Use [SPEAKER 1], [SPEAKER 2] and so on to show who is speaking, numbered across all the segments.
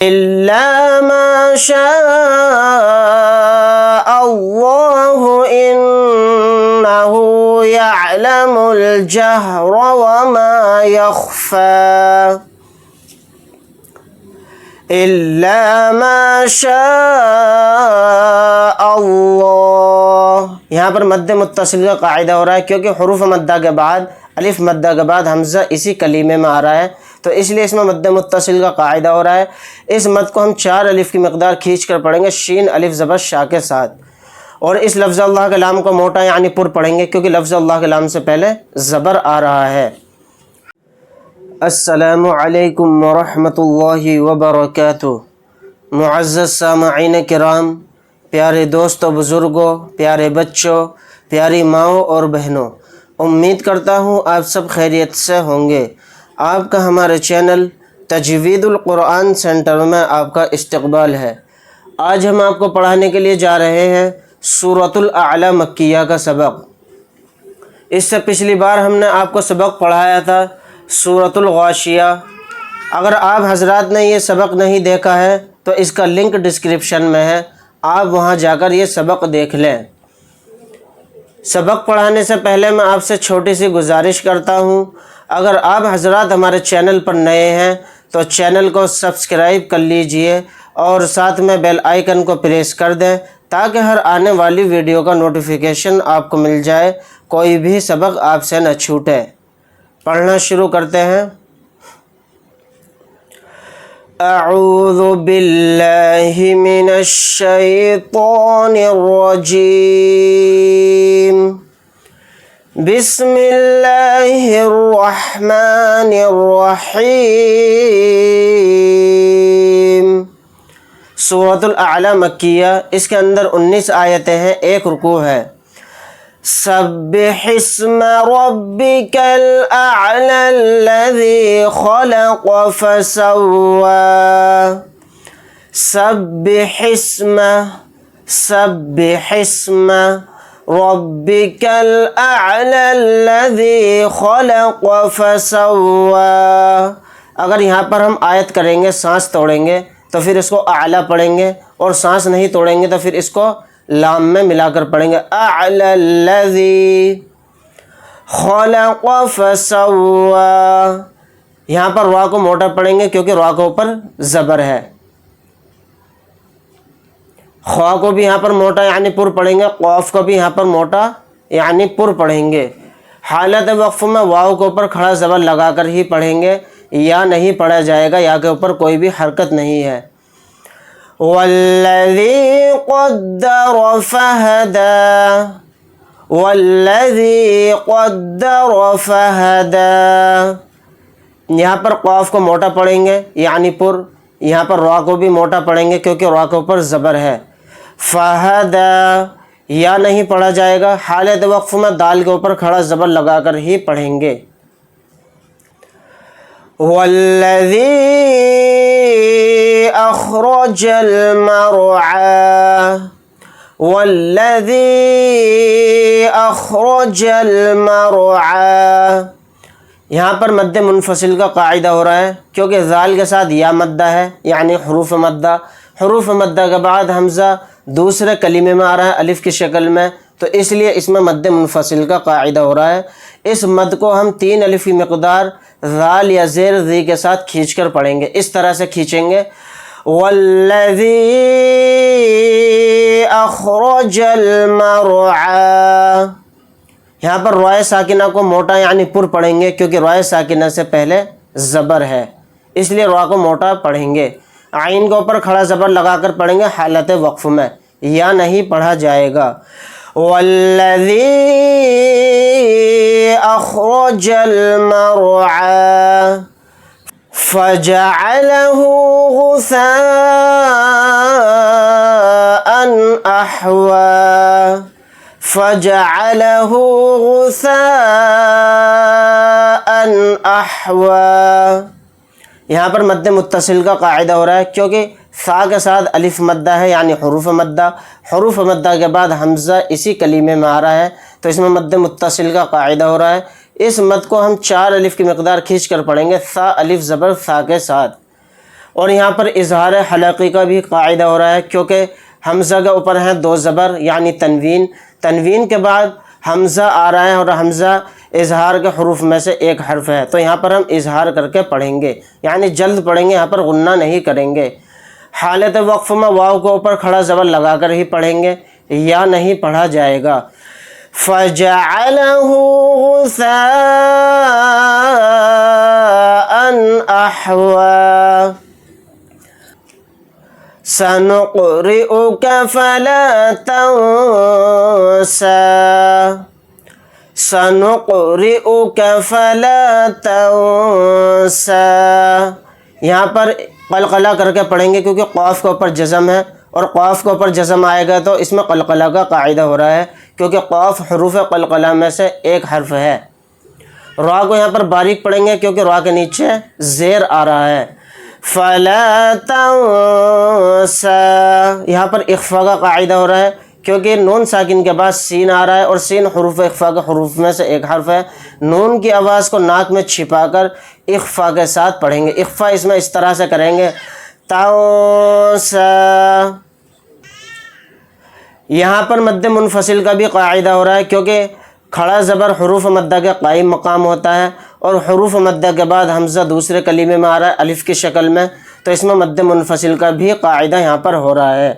[SPEAKER 1] إلا ما شاء الله إنه يعلم الجهر وما يخفى إلا ما شاء اللہ. یہاں پر مد متصل کا قاعدہ ہو رہا ہے کیونکہ حروف مدہ کے بعد الف مدہ کے بعد حمزہ اسی کلیمے میں آ رہا ہے، تو اس لیے اس میں مد متصل کا قاعدہ ہو رہا ہے. اس مد کو ہم 4 الف کی مقدار کھینچ کر پڑھیں گے شین الف زبر شا کے ساتھ، اور اس لفظ اللہ کے لام کو موٹا یعنی پر پڑھیں گے کیونکہ لفظ اللہ کے لام سے پہلے زبر آ رہا ہے. السلام علیکم ورحمۃ اللہ وبرکاتہ. معزز سامعین کرام، پیارے دوستوں، بزرگوں، پیارے بچوں، پیاری ماؤں اور بہنوں، امید کرتا ہوں آپ سب خیریت سے ہوں گے. آپ کا ہمارے چینل تجوید القرآن سینٹر میں آپ کا استقبال ہے. آج ہم آپ کو پڑھانے کے لیے جا رہے ہیں سورۃ الاعلی مکیہ کا سبق. اس سے پچھلی بار ہم نے آپ کو سبق پڑھایا تھا سورۃ الغاشیہ. اگر آپ حضرات نے یہ سبق نہیں دیکھا ہے تو اس کا لنک ڈسکرپشن میں ہے، آپ وہاں جا کر یہ سبق دیکھ لیں. سبق پڑھانے سے پہلے میں آپ سے چھوٹی سی گزارش کرتا ہوں، اگر آپ حضرات ہمارے چینل پر نئے ہیں تو چینل کو سبسکرائب کر لیجئے اور ساتھ میں بیل آئیکن کو پریس کر دیں تاکہ ہر آنے والی ویڈیو کا نوٹیفیکیشن آپ کو مل جائے، کوئی بھی سبق آپ سے نہ چھوٹے. پڑھنا شروع کرتے ہیں. اعوذ باللہ من الشیطان الرجیم. بسم اللہ الرحمن الرحیم. سورۃ الاعلی مکیہ، اس کے اندر 19 آیتیں ہیں، 1 رکوع ہے. سبح اسم ربک الاعلی الذی خلق فسوى. سبح اسم ربک الاعلی الذی خلق فسوى. اگر یہاں پر ہم آیت کریں گے، سانس توڑیں گے تو پھر اس کو اعلیٰ پڑھیں گے، اور سانس نہیں توڑیں گے تو پھر اس کو لام میں ملا کر پڑھیں گے. اعلی الذی خلق فسوى. یہاں پر را کو موٹا پڑھیں گے کیونکہ را کے اوپر زبر ہے. خوا کو بھی یہاں پر موٹا یعنی پر پڑھیں گے، قاف کو بھی یہاں پر موٹا یعنی پر پڑھیں گے. حالت وقف میں واو کے اوپر کھڑا زبر لگا کر ہی پڑھیں گے، یا نہیں پڑھا جائے گا، یا کے اوپر کوئی بھی حرکت نہیں ہے. والذی قدر فہدی. والذی قدر فہدی. یہاں پر قاف کو موٹا پڑھیں گے یعنی پر، یہاں پر را کو بھی موٹا پڑھیں گے کیونکہ را کے اوپر زبر ہے. فہدی یا نہیں پڑھا جائے گا، حالت وقف میں دال کے اوپر کھڑا زبر لگا کر ہی پڑھیں گے. والذی اخرج المرعى. والذی اخرج المرعى. یہاں پر مد منفصل کا قاعدہ ہو رہا ہے کیونکہ ذال کے ساتھ یا مدہ ہے یعنی حروف مدہ. حروف مدہ کے بعد حمزہ دوسرے کلمے میں آ رہا ہے الف کی شکل میں، تو اس لیے اس میں مد منفصل کا قاعدہ ہو رہا ہے. اس مد کو ہم 3 الف کی مقدار ذال یا زیر ذی کے ساتھ کھینچ کر پڑھیں گے. اس طرح سے کھینچیں گے. والذی اخرج المرعى. یہاں پر رائے ساکنہ کو موٹا یعنی پر پڑھیں گے کیونکہ رائے ساکنہ سے پہلے زبر ہے، اس لیے را کو موٹا پڑھیں گے. عین کے اوپر کھڑا زبر لگا کر پڑھیں گے حالت وقف میں، یا نہیں پڑھا جائے گا. والذی اخرج المرعى فجعله غثاء احوى. فجعله غثاء احوى. یہاں پر مد متصل کا قاعدہ ہو رہا ہے کیونکہ ثا کے ساتھ الف مدہ ہے یعنی حروف مدہ. حروف مدہ کے بعد حمزہ اسی کلیمے میں آ رہا ہے تو اس میں مد متصل کا قاعدہ ہو رہا ہے. اس مد کو ہم 4 الف کی مقدار کھینچ کر پڑھیں گے ثا الف زبر ثا کے ساتھ. اور یہاں پر اظہار حلقی کا بھی قاعدہ ہو رہا ہے، کیونکہ حمزہ کے اوپر ہیں 2 زبر یعنی تنوین، تنوین کے بعد حمزہ آ رہا ہے اور حمزہ اظہار کے حروف میں سے ایک حرف ہے، تو یہاں پر ہم اظہار کر کے پڑھیں گے، یعنی جلد پڑھیں گے، یہاں پر غنہ نہیں کریں گے۔ حالت وقف میں واو کے اوپر کھڑا زبر لگا کر ہی پڑھیں گے، یا نہیں پڑھا جائے گا۔ فَجَعَلَهُ غُثَاءً أَحْوَىٰ سَنُقْرِئُكَ فَلَا تَنسَىٰ سَنُقْرِئُكَ فَلَا تَنسَىٰ، یہاں پر قلقلہ کر کے پڑھیں گے کیونکہ قاف کے اوپر جزم ہے، اور قاف کے اوپر جزم آئے گا تو اس میں قلقلہ کا قاعدہ ہو رہا ہے، کیونکہ قاف حروف قلقلہ میں سے ایک حرف ہے۔ را کو یہاں پر باریک پڑھیں گے کیونکہ را کے نیچے زیر آ رہا ہے۔ فَلَا تَنسَىٰ، یہاں پر اخفا کا قاعدہ ہو رہا ہے کیونکہ نون ساکن کے بعد سین آ رہا ہے، اور سین حروف اخفا کے حروف میں سے ایک حرف ہے۔ نون کی آواز کو ناک میں چھپا کر اخفا کے ساتھ پڑھیں گے۔ اخفا اس میں اس طرح سے کریں گے، تَنسَىٰ۔ یہاں پر مد منفصل کا بھی قاعدہ ہو رہا ہے کیونکہ کھڑا زبر حروف مدہ کے قائم مقام ہوتا ہے، اور حروف مدہ کے بعد حمزہ دوسرے کلمے میں آ رہا ہے الف کی شکل میں، تو اس میں مد منفصل کا بھی قاعدہ یہاں پر ہو رہا ہے۔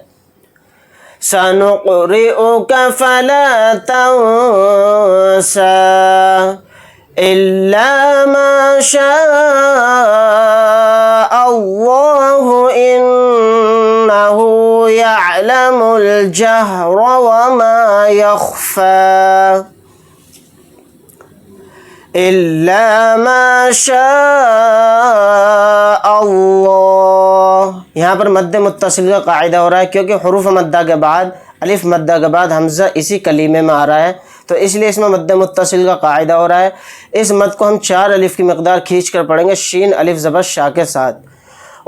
[SPEAKER 1] سَنُقْرِئُكَ فَلَا تَنسَىٰ إِلَّا مَا شَاءَ اللَّهُ إِنَّهُ يَعْلَمُ الْجَهْرَ وَمَا يَخْفَىٰ إِلَّا مَا شَاءَ اللَّهُ، یہاں پر مد متصل کا قاعدہ ہو رہا ہے کیونکہ حروف مدہ کے بعد الف مدہ کے بعد حمزہ اسی کلیمے میں آ رہا ہے، تو اس لیے اس میں مد متصل کا قاعدہ ہو رہا ہے۔ اس مد کو ہم 4 الف کی مقدار کھینچ کر پڑھیں گے، شین الف زبر شا کے ساتھ،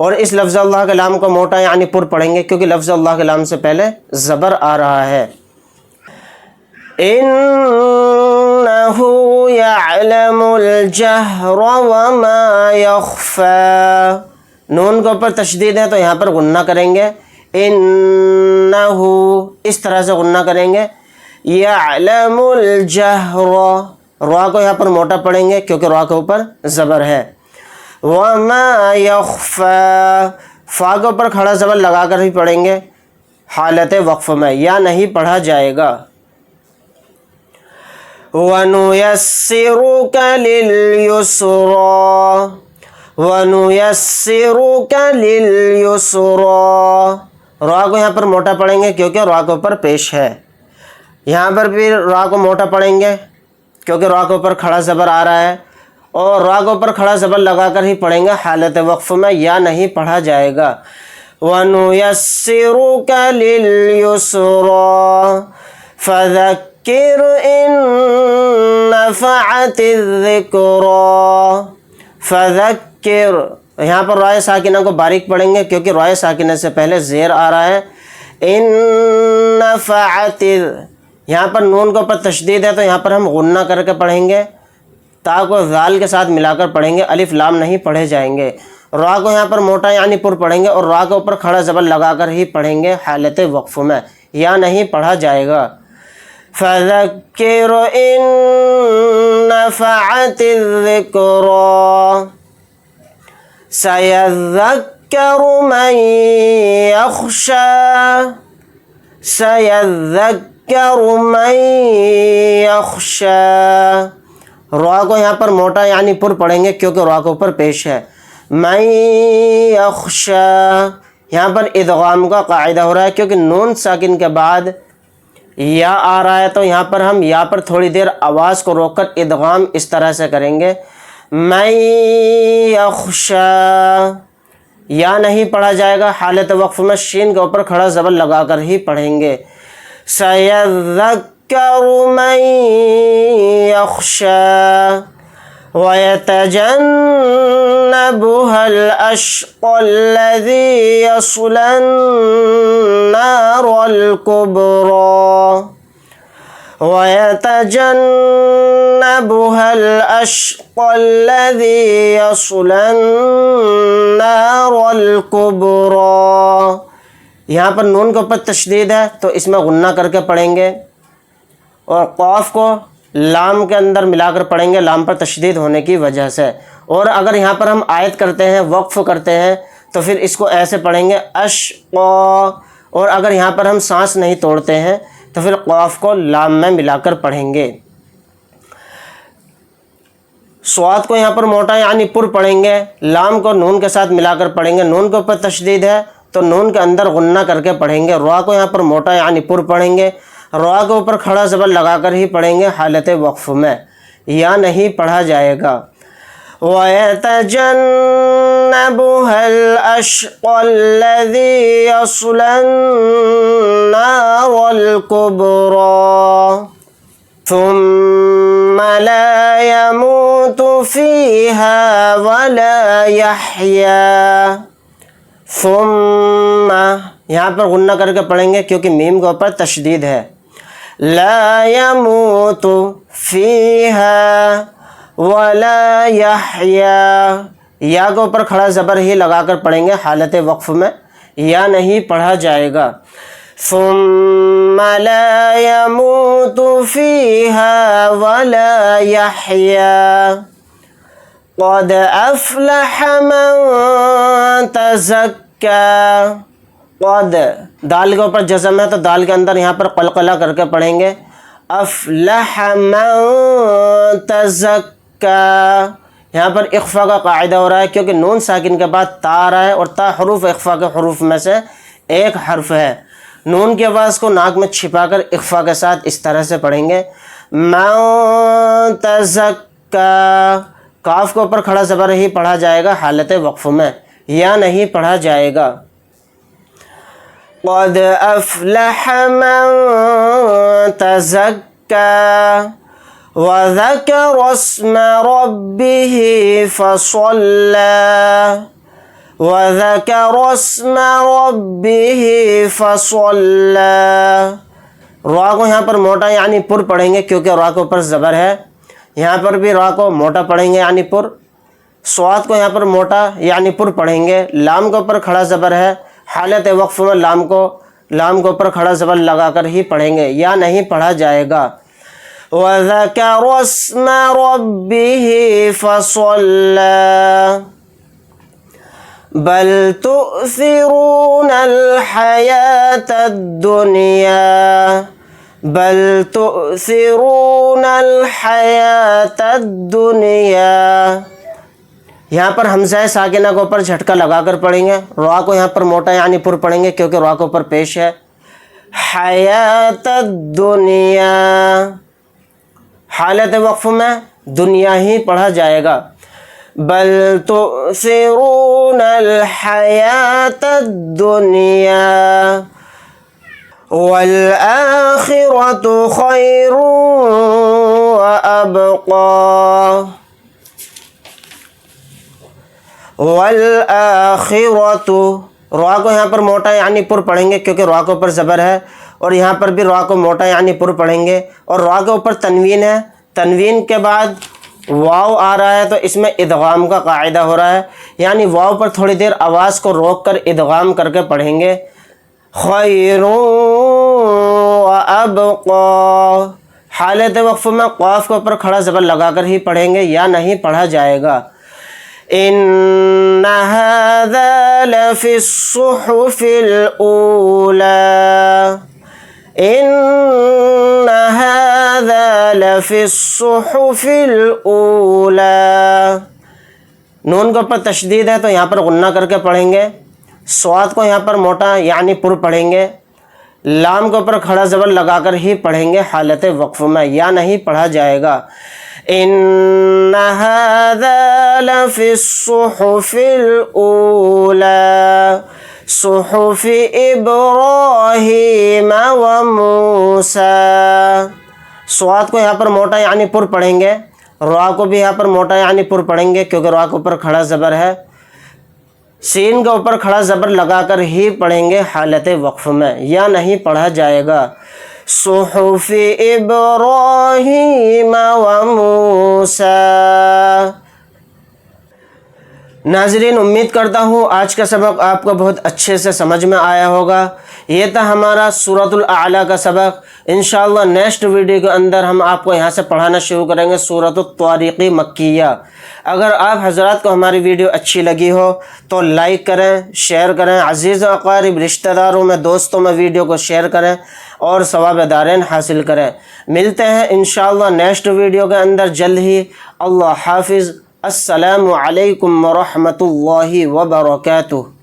[SPEAKER 1] اور اس لفظ اللہ کے لام کو موٹا یعنی پر پڑھیں گے کیونکہ لفظ اللہ کے لام سے پہلے زبر آ رہا ہے۔ إِنَّهُ يَعْلَمُ الْجَهْرَ وَمَا يَخْفَىٰ، نون کے اوپر تشدید ہے تو یہاں پر غنہ کریں گے، إِنَّهُ اس طرح سے غنہ کریں گے۔ يَعْلَمُ الْجَهْرَ، را کو یہاں پر موٹا پڑھیں گے کیونکہ را کے اوپر زبر ہے۔ وَمَا يَخْفَىٰ، فا کے اوپر کھڑا زبر لگا کر ہی پڑھیں گے حالت وقف میں، یا نہیں پڑھا جائے گا۔ وَنُيَسِّرُكَ لِلْيُسْرَىٰ وَنُيَسِّرُكَ لِلْيُسْرَىٰ، را کو یہاں پر موٹا پڑھیں گے کیونکہ را کے اوپر پیش ہے، یہاں پر بھی را کو موٹا پڑھیں گے کیونکہ را کے اوپر کھڑا زبر آ رہا ہے، اور را کے اوپر کھڑا زبر لگا کر ہی پڑھیں گے حالت وقف میں، یا نہیں پڑھا جائے گا۔ وَنُيَسِّرُكَ لِلْيُسْرَىٰ فَذَكِّرْ إِن نَفَعَتِ الذِّكْرَىٰ فَذَكِّرْ، یہاں پر رائے ساکنہ کو باریک پڑھیں گے کیونکہ رائے ساکنہ سے پہلے زیر آ رہا ہے۔ ان نفعت، یہاں پر نون کے اوپر تشدید ہے تو یہاں پر ہم غنہ کر کے پڑھیں گے، تا کو ذال کے ساتھ ملا کر پڑھیں گے، الف لام نہیں پڑھے جائیں گے۔ را کو یہاں پر موٹا یعنی پر پڑھیں گے، اور را کے اوپر کھڑا زبر لگا کر ہی پڑھیں گے حالت وقف میں، یا نہیں پڑھا جائے گا۔ فَذَكِّرْ إِن نَفَعَتِ الذِّكْرَىٰ سَيَذَّكَّرُ مَن يَخْشَىٰ سَيَذَّكَّرُ مَن يَخْشَىٰ، را کو یہاں پر موٹا یعنی پر پڑھیں گے کیونکہ را کے اوپر پیش ہے۔ من یخشیٰ، یہاں پر ادغام کا قاعدہ ہو رہا ہے کیونکہ نون ساکن کے بعد یا آ رہا ہے، تو یہاں پر ہم یا پر تھوڑی دیر آواز کو روک کر ادغام اس طرح سے کریں گے، من یخشیٰ، یا نہیں پڑھا جائے گا، حالت وقف میں شین کے اوپر کھڑا زبر لگا کر ہی پڑھیں گے۔ سَيَذَّكَّرُ مَن يَخْشَىٰ وَيَتَجَنَّبُهَا الْأَشْقَى الَّذِي يَصْلَى النَّارَ الْكُبْرَىٰ وَيَتَجَنَّبُهَا الْأَشْقَى الَّذِي يَصْلَى النَّارَ الْكُبْرَى۔ یہاں پر نون کے اوپر تشدید ہے تو اس میں غنہ کر کے پڑھیں گے، اور قاف کو لام کے اندر ملا کر پڑھیں گے لام پر تشدید ہونے کی وجہ سے۔ اور اگر یہاں پر ہم آیت کرتے ہیں، وقف کرتے ہیں، تو پھر اس کو ایسے پڑھیں گے اشقا، اور اگر یہاں پر ہم سانس نہیں توڑتے ہیں تو پھر قاف کو لام میں ملا کر پڑھیں گے۔ صاد کو یہاں پر موٹا یعنی پر پڑھیں گے، لام کو نون کے ساتھ ملا کر پڑھیں گے، نون کے اوپر تشدید ہے تو نون کے اندر غنہ کر کے پڑھیں گے۔ را کو یہاں پر موٹا یعنی پر پڑھیں گے، را کے اوپر کھڑا زبر لگا کر ہی پڑھیں گے حالت وقف میں، یا نہیں پڑھا جائے گا۔ وَيَتَجَنَّبُهَا الْأَشْقَى الَّذِي يَصْلَى النَّارَ الْكُبْرَى ثُمَّ لَا يَمُوتُ فِيهَا وَلَا يَحْيَا۔ ثم یہاں پر غنہ کر کے پڑھیں گے کیونکہ میم کے اوپر تشدید ہے۔ لا يموت فیہا ولا یحیا، یا کے اوپر کھڑا زبر ہی لگا کر پڑھیں گے حالت وقف میں، یا نہیں پڑھا جائے گا۔ ثم لا يموت فیہا ولا یحیا قد افلح من تزکا۔ قد دال کے اوپر جزم ہے تو دال کے اندر یہاں پر قلقلہ کر کے پڑھیں گے افلح من تزکا۔ یہاں پر اخفا کا قاعدہ ہو رہا ہے کیونکہ نون ساکن کے بعد تا آ رہا ہے، اور تا حروف اخفا کے حروف میں سے ایک حرف ہے۔ نون کی آواز کو ناک میں چھپا کر اخفا کے ساتھ اس طرح سے پڑھیں گے من تزکا۔ کاف کے اوپر کھڑا زبر ہی پڑھا جائے گا حالت وقف میں، یا نہیں پڑھا جائے گا۔ قد افلح من تزکا وذکر اسم ربه فصلی وذکر اسم ربه فصلی۔ را کو یہاں پر موٹا یعنی پر پڑھیں گے کیونکہ را کے اوپر زبر ہے، یہاں پر بھی را کو موٹا پڑھیں گے یعنی پر۔ صاد کو یہاں پر موٹا یعنی پر پڑھیں گے، لام کے اوپر کھڑا زبر ہے، حالت وقف میں لام کے اوپر کھڑا زبر لگا کر ہی پڑھیں گے، یا نہیں پڑھا جائے گا۔ وَذَكَرَ اسْمَ رَبِّهِ فَصَلَّى بَلْ تُؤْثِرُونَ الْحَيَاةَ الدُّنْيَا بل تؤثرون الحیات الدنیا۔ یہاں پر حمزہ ساکنہ کے اوپر جھٹکا لگا کر پڑھیں گے، را کو یہاں پر موٹا یعنی پر پڑھیں گے کیونکہ را کے اوپر پیش ہے۔ حیات الدنیا، حالت وقف میں دنیا ہی پڑھا جائے گا۔ بل تؤثرون الحیات الدنیا والآخرة خیر وأبقى۔ والآخرة، را کو یہاں پر موٹا یعنی پر پڑھیں گے کیونکہ را کے اوپر زبر ہے، اور یہاں پر بھی را کو موٹا یعنی پر پڑھیں گے، اور را کے اوپر تنوین ہے، تنوین کے بعد واو آ رہا ہے تو اس میں ادغام کا قاعدہ ہو رہا ہے، یعنی واو پر تھوڑی دیر آواز کو روک کر ادغام کر کے پڑھیں گے۔ خیر وابقى، حالت وقف میں قاف کے اوپر کھڑا زبر لگا کر ہی پڑھیں گے، یا نہیں پڑھا جائے گا۔ ان هذا لفی الصحف الاولى ان هذا لفی الصحف الاولى۔ نون کے اوپر تشدید ہے تو یہاں پر غنہ کر کے پڑھیں گے، صاد کو یہاں پر موٹا یعنی پر پڑھیں گے، لام کے اوپر کھڑا زبر لگا کر ہی پڑھیں گے حالت وقف میں، یا نہیں پڑھا جائے گا۔ ان هذا لفی الصحف الاولى صحف ابراہیم وموسیٰ۔ صاد کو یہاں پر موٹا یعنی پر پڑھیں گے، را کو بھی یہاں پر موٹا یعنی پر پڑھیں گے کیونکہ را کے اوپر کھڑا زبر ہے، سین کے اوپر کھڑا زبر لگا کر ہی پڑھیں گے حالت وقف میں، یا نہیں پڑھا جائے گا۔ صحف ابراہیم وموسیٰ۔ ناظرین، امید کرتا ہوں آج کا سبق آپ کو بہت اچھے سے سمجھ میں آیا ہوگا۔ یہ تھا ہمارا سورۃ الاعلیٰ کا سبق۔ انشاءاللہ نیکسٹ ویڈیو کے اندر ہم آپ کو یہاں سے پڑھانا شروع کریں گے سورۃ الطارق مکیہ۔ اگر آپ حضرات کو ہماری ویڈیو اچھی لگی ہو تو لائک کریں، شیئر کریں، عزیز و اقارب رشتہ داروں میں، دوستوں میں ویڈیو کو شیئر کریں اور ثواب دارین حاصل کریں۔ ملتے ہیں انشاءاللہ نیکسٹ ویڈیو کے اندر جلد ہی۔ اللہ حافظ۔ السلام علیکم ورحمۃ اللہ وبرکاتہ۔